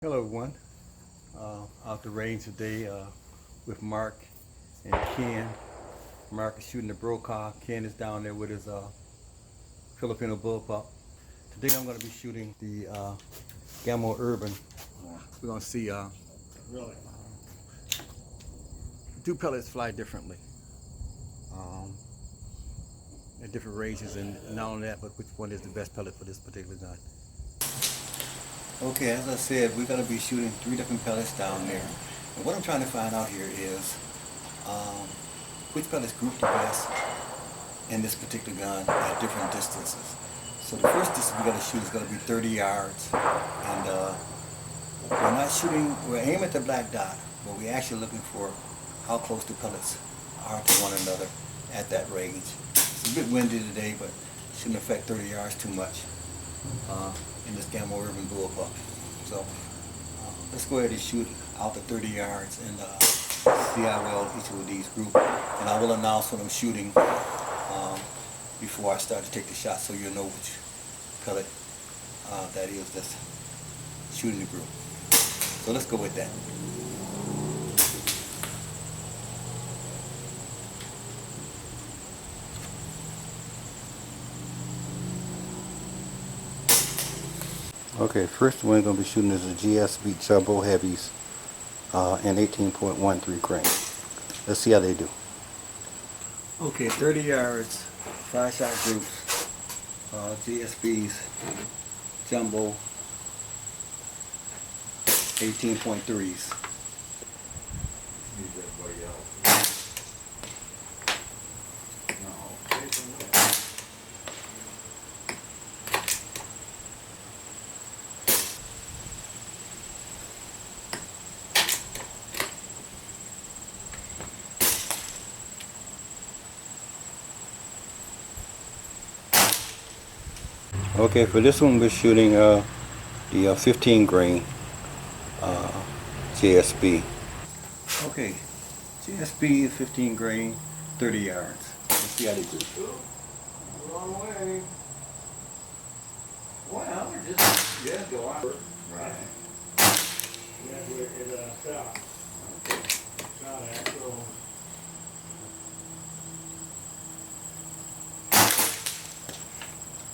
Hello everyone, out the range today with Mark and Ken. Mark is shooting the Brokaw. Ken is down there with his Filipino Bullpup. Today I'm going to be shooting the Gamo Urban. We're going to see do pellets fly differently at different ranges, and not only that, but which one is the best pellet for this particular gun. Okay, as I said, we're going to be shooting 3 different pellets down there. And what I'm trying to find out here is which pellets group the best in this particular gun at different distances. So the first distance we're going to shoot is going to be 30 yards. And we're not shooting, we're aiming at the black dot, but we're actually looking for how close the pellets are to one another at that range. It's a bit windy today, but it shouldn't affect 30 yards too much. In this Gamo Urban Bullpup. So let's go ahead and shoot out to 30 yards and see how well each of these group. And I will announce when I'm shooting before I start to take the shot, so you'll know which pellet that is that's shooting the group. So let's go with that. Okay, first one we're going to be shooting is the JSB Jumbo Heavies in 18.13 grain. Let's see how they do. Okay, 30 yards, 5-shot groups, JSB's Jumbo 18.3s. Okay, for this one we're shooting the 15 grain JSB. Okay, JSB 15 grain, 30 yards. Let's see how they do. Wrong way. Well, we're just go out. Right. Yeah, it shot. Okay. Shot actual.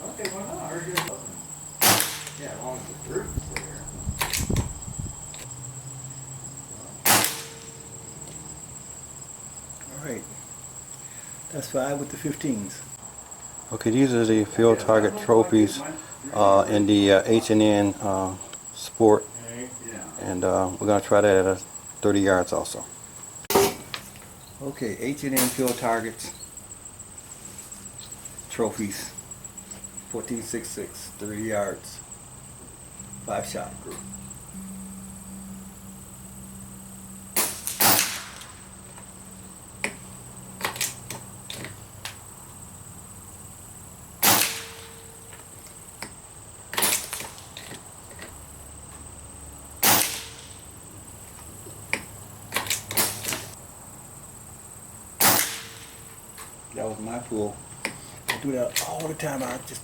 Okay, well, no, I heard you. Yeah, as long as the fruit's there. Alright, that's 5 with the 15s. Okay, these are the Field Target Trophies in the H&N Sport, and we're going to try that at 30 yards also. Okay, H&N Field Targets Trophies 14.66, 30 yards, 5-shot group. That was my pull. I do that all the time. I just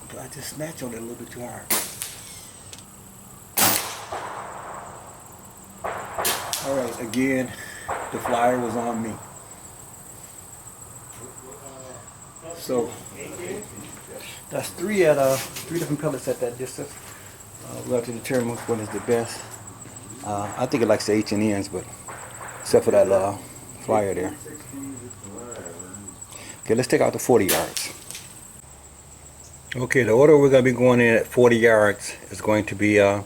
snatch on it a little bit too hard. Alright, again, the flyer was on me. So that's 3 different pellets at that distance. We'll have to determine which one is the best. I think it likes the H&Ns, but except for that flyer there. Okay, let's take out the 40 yards. Okay, the order we're going to be going in at 40 yards is going to be the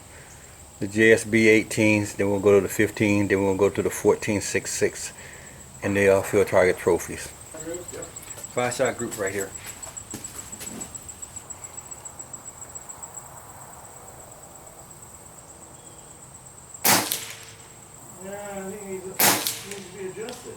JSB 18s, then we'll go to the 15, then we'll go to the 14.66 and the Field Target Trophies. 5-shot group right here. Yeah, I think it needs to be adjusted.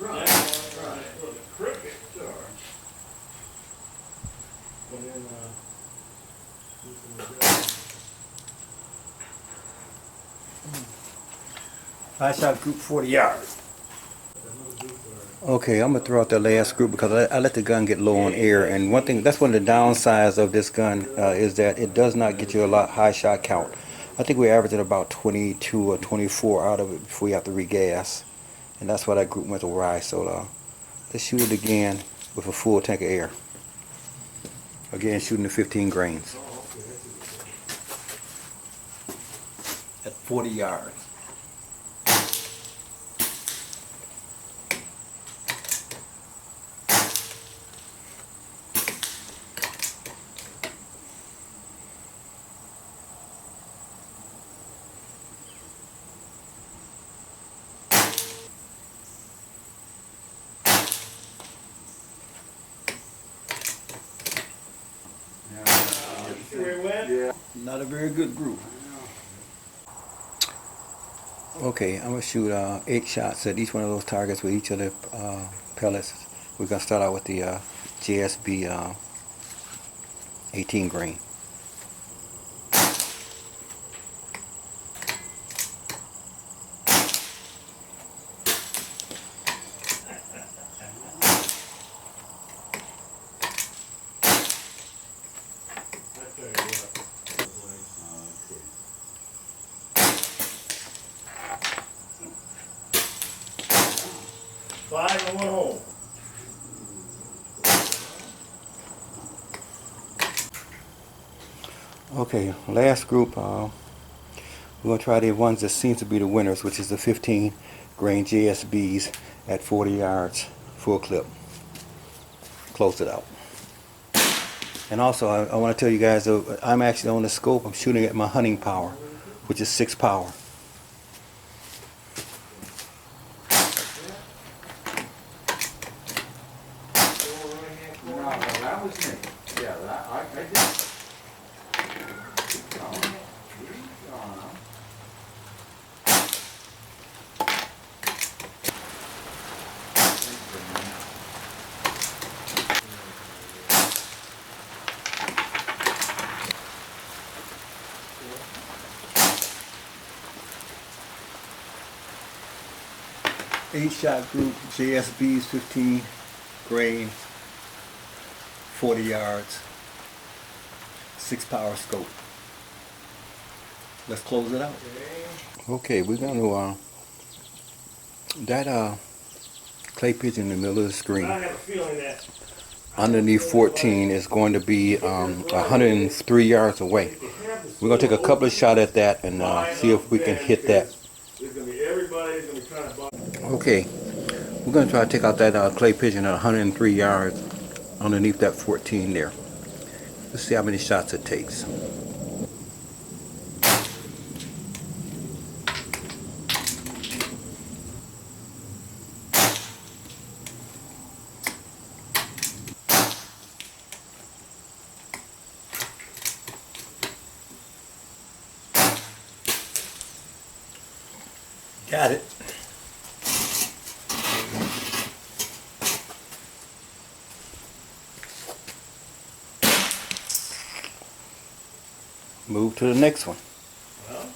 Right. For the cricket, sure. And then, do some adjustment. 5-shot group, 40 yards. Okay, I'm gonna throw out the last group because I let the gun get low on air, and one thing, that's one of the downsides of this gun, is that it does not get you a lot high shot count. I think we averaged about 22 or 24 out of it before you have to regas, and that's why that group went awry. So let's shoot it again with a full tank of air. Again, shooting the 15 grains at 40 yards. Yeah. Not a very good group. Okay, I'm gonna shoot 8 shots at each one of those targets with each of the pellets. We're gonna start out with the JSB 18 grain. Five and one hole. Okay, last group. We're gonna try the ones that seem to be the winners, which is the 15 grain JSBs at 40 yards, full clip. Close it out. And also, I want to tell you guys, I'm actually on the scope. I'm shooting at my hunting power, which is 6 power. No, that was me. Yeah, I did. Eight shot group, JSBs 15 grain, 40 yards, 6 power scope. Let's close it out. Okay, we're going to that clay pigeon in the middle of the screen I have a feeling that underneath 14 is going to be 103 yards away. We're going to take a couple of shots at that and see if we can hit that. there's going to be everybody's going to be trying to buy. Okay, we're going to try to take out that clay pigeon at 103 yards underneath that 14 there. Let's see how many shots it takes. Got it. Move to the next one. Well,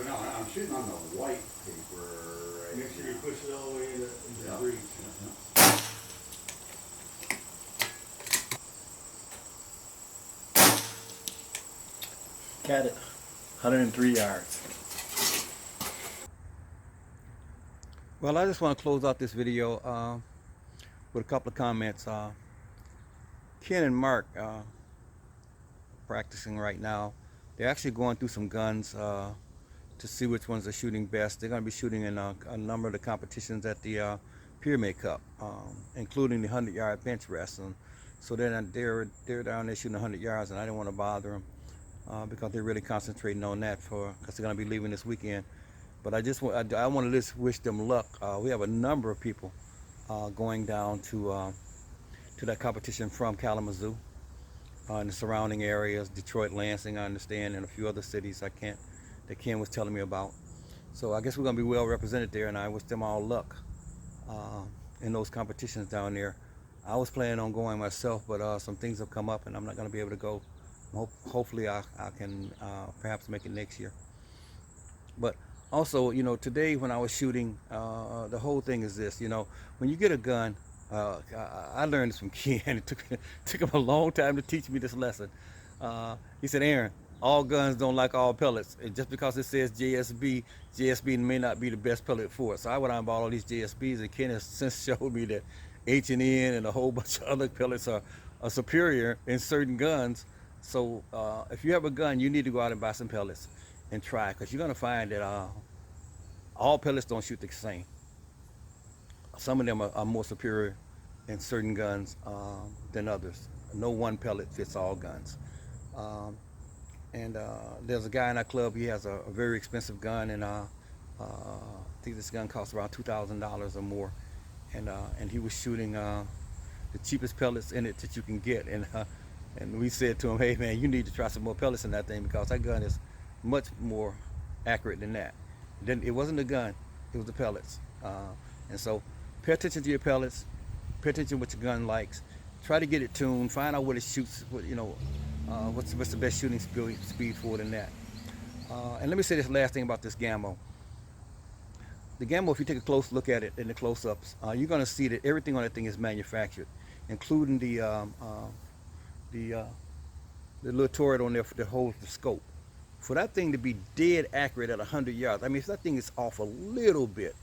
No, I'm shooting on the white paper right make sure you now. push it all the way into the Yeah. green. Got it. 103 yards. Well, I just want to close out this video with a couple of comments. Ken and Mark practicing right now. They're actually going through some guns to see which ones are shooting best. They're going to be shooting in a number of the competitions at the Pyramid Cup, including the 100-yard bench rest. And so they're down there shooting 100 yards, and I didn't want to bother them because they're really concentrating on that because they're going to be leaving this weekend. But I want to just wish them luck. We have a number of people going down to that competition from Kalamazoo and the surrounding areas, Detroit, Lansing, I understand, and a few other cities that Ken was telling me about. So I guess we're going to be well represented there, and I wish them all luck in those competitions down there. I was planning on going myself, but some things have come up, and I'm not going to be able to go Hopefully I can perhaps make it next year. But also, you know, today when I was shooting, the whole thing is this, you know, when you get a gun, I learned this from Ken. It took him a long time to teach me this lesson. He said, Aaron, all guns don't like all pellets. And just because it says JSB may not be the best pellet for it. So I went out and bought all these JSBs, and Ken has since showed me that H&N and a whole bunch of other pellets are superior in certain guns. So if you have a gun, you need to go out and buy some pellets and try, because you're going to find that all pellets don't shoot the same. Some of them are more superior in certain guns than others. No one pellet fits all guns. And there's a guy in our club. He has a very expensive gun, and I think this gun costs around $2,000 or more. And he was shooting the cheapest pellets in it that you can get. And we said to him, hey man, you need to try some more pellets in that thing, because that gun is much more accurate than that. Then it wasn't the gun, it was the pellets. And so pay attention to your pellets, pay attention to what your gun likes, try to get it tuned, find out what it shoots, you know, what's the best shooting speed for it in that. And let me say this last thing about this Gamo. The Gamo, if you take a close look at it in the close-ups, you're going to see that everything on that thing is manufactured, including the little turret on there that holds the scope. For that thing to be dead accurate at 100 yards, I mean, if that thing is off a little bit,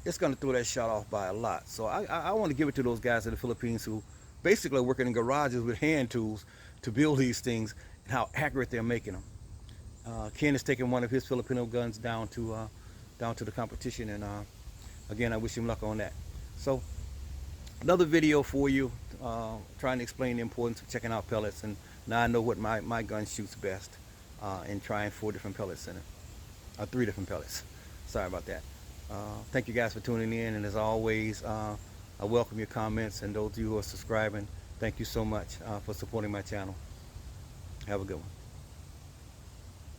it's going to throw that shot off by a lot. So I want to give it to those guys in the Philippines who basically are working in garages with hand tools to build these things, and how accurate they're making them. Ken is taking one of his Filipino guns down to the competition, and again, I wish him luck on that. So another video for you, trying to explain the importance of checking out pellets, and now I know what my gun shoots best, and trying 4 different pellets in it, or 3 different pellets. Sorry about that. Thank you guys for tuning in, and as always, I welcome your comments, and those of you who are subscribing, thank you so much for supporting my channel. Have a good one.